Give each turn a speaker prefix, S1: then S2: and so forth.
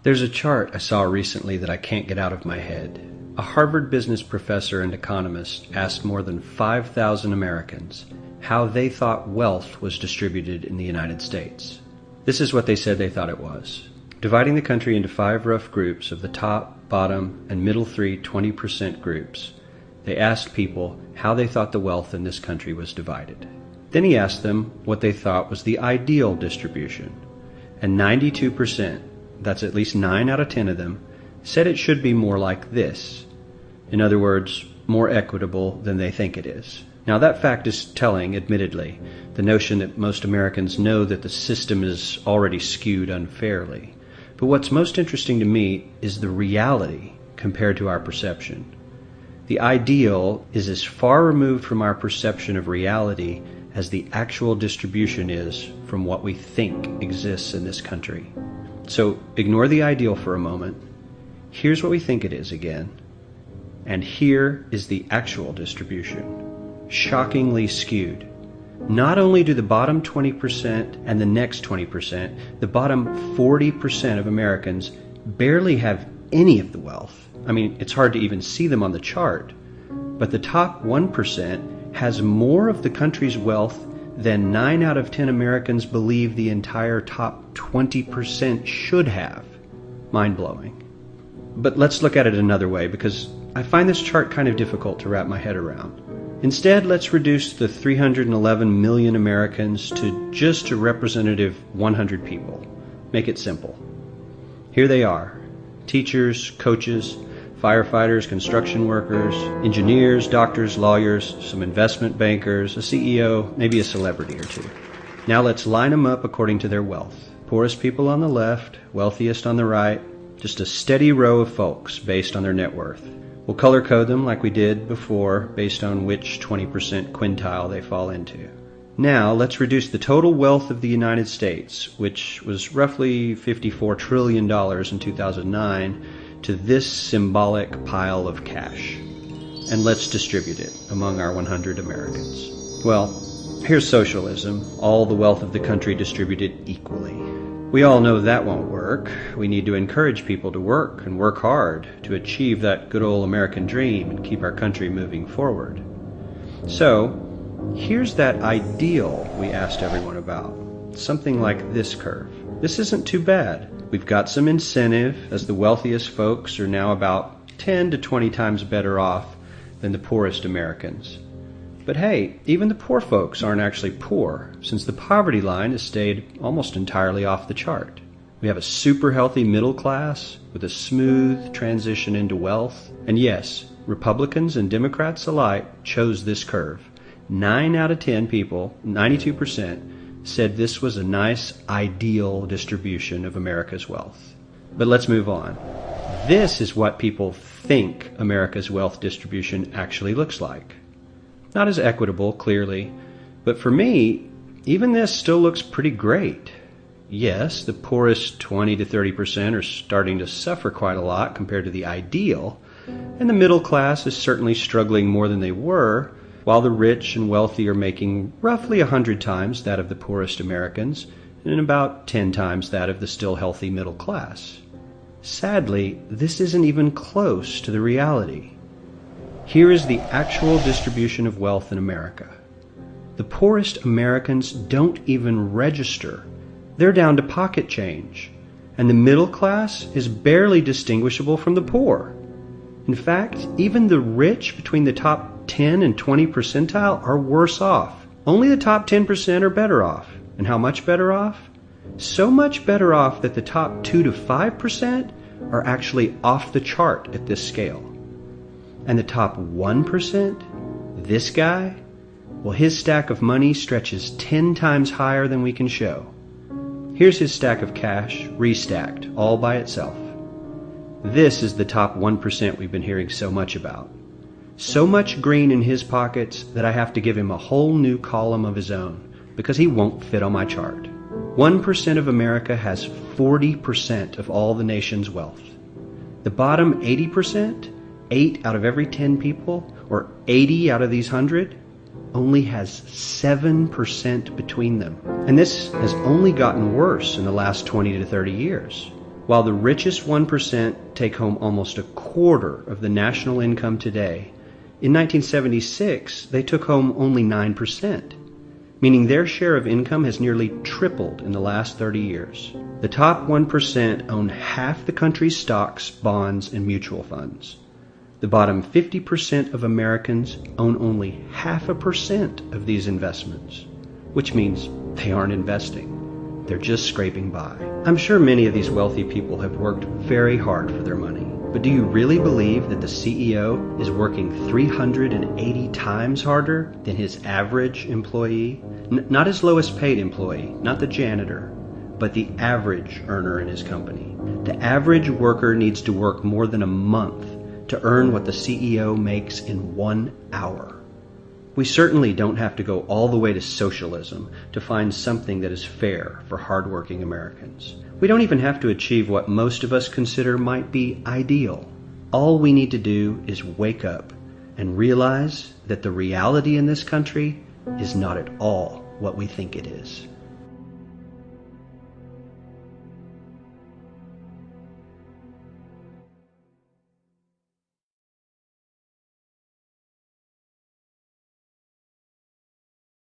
S1: There's a chart I saw recently that I can't get out of my head. A Harvard business professor and economist asked more than 5,000 Americans how they thought wealth was distributed in the United States. This is what they said they thought it was. Dividing the country into 5 rough groups of the top, bottom, and middle 3 20% groups, they asked people how they thought the wealth in this country was divided. Then he asked them what they thought was the ideal distribution. And 92%, that's at least 9 out of 10 of them, said it should be more like this. In other words, more equitable than they think it is. Now that fact is telling, admittedly, the notion that most Americans know that the system is already skewed unfairly. But what's most interesting to me is the reality compared to our perception. The ideal is as far removed from our perception of reality as the actual distribution is from what we think exists in this country. So ignore the ideal for a moment. Here's what we think it is again. And here is the actual distribution. Shockingly skewed. Not only do the bottom 20% and the next 20%, the bottom 40% of Americans barely have any of the wealth. I mean, it's hard to even see them on the chart. But the top 1% has more of the country's wealth than 9 out of 10 Americans believe the entire top 20% should have. Mind-blowing. But let's look at it another way, because I find this chart kind of difficult to wrap my head around. Instead, let's reduce the 311 million Americans to just a representative 100 people. Make it simple. Here they are: teachers, coaches, firefighters, construction workers, engineers, doctors, lawyers, some investment bankers, a CEO, maybe a celebrity or two. Now let's line them up according to their wealth. Poorest people on the left, wealthiest on the right, just a steady row of folks based on their net worth. We'll color code them like we did before based on which 20% quintile they fall into. Now let's reduce the total wealth of the United States, which was roughly $54 trillion in 2009, to this symbolic pile of cash. And let's distribute it among our 100 Americans. Well, here's socialism, all the wealth of the country distributed equally. We all know that won't work. We need to encourage people to work and work hard to achieve that good old American dream and keep our country moving forward. So, here's that ideal we asked everyone about. Something like this curve. This isn't too bad. We've got some incentive, as the wealthiest folks are now about 10 to 20 times better off than the poorest Americans. But hey, even the poor folks aren't actually poor, since the poverty line has stayed almost entirely off the chart. We have a super healthy middle class with a smooth transition into wealth. And yes, Republicans and Democrats alike chose this curve. 9 out of 10 people, 92%, said this was a nice, ideal distribution of America's wealth. But let's move on. This is what people think America's wealth distribution actually looks like. Not as equitable, clearly, but for me, even this still looks pretty great. Yes, the poorest 20 to 30% are starting to suffer quite a lot compared to the ideal, and the middle class is certainly struggling more than they were, while the rich and wealthy are making roughly 100 times that of the poorest Americans and about 10 times that of the still healthy middle class. Sadly, this isn't even close to the reality. Here is the actual distribution of wealth in America. The poorest Americans don't even register. They're down to pocket change, and the middle class is barely distinguishable from the poor. In fact, even the rich between the top 10 and 20 percentile are worse off. Only the top 10% are better off. And how much better off? So much better off that the top 2 to 5% are actually off the chart at this scale. And the top 1%, this guy, well, his stack of money stretches 10 times higher than we can show. Here's his stack of cash, restacked, all by itself. This is the top 1% we've been hearing so much about. So much green in his pockets that I have to give him a whole new column of his own, because he won't fit on my chart. 1% of America has 40% of all the nation's wealth. The bottom 80%, 8 out of every 10 people, or 80 out of these 100, only has 7% between them. And this has only gotten worse in the last 20 to 30 years. While the richest 1% take home almost a quarter of the national income today, in 1976 they took home only 9%, meaning their share of income has nearly tripled in the last 30 years. The top 1% own half the country's stocks, bonds, and mutual funds. The bottom 50% of Americans own only 0.5% of these investments, which means they aren't investing. They're just scraping by. I'm sure many of these wealthy people have worked very hard for their money. But do you really believe that the CEO is working 380 times harder than his average employee? Not his lowest paid employee, not the janitor, but the average earner in his company. The average worker needs to work more than a month to earn what the CEO makes in 1 hour. We certainly don't have to go all the way to socialism to find something that is fair for hardworking Americans. We don't even have to achieve what most of us consider might be ideal. All we need to do is wake up and realize that the reality in this country is not at all what we think it is.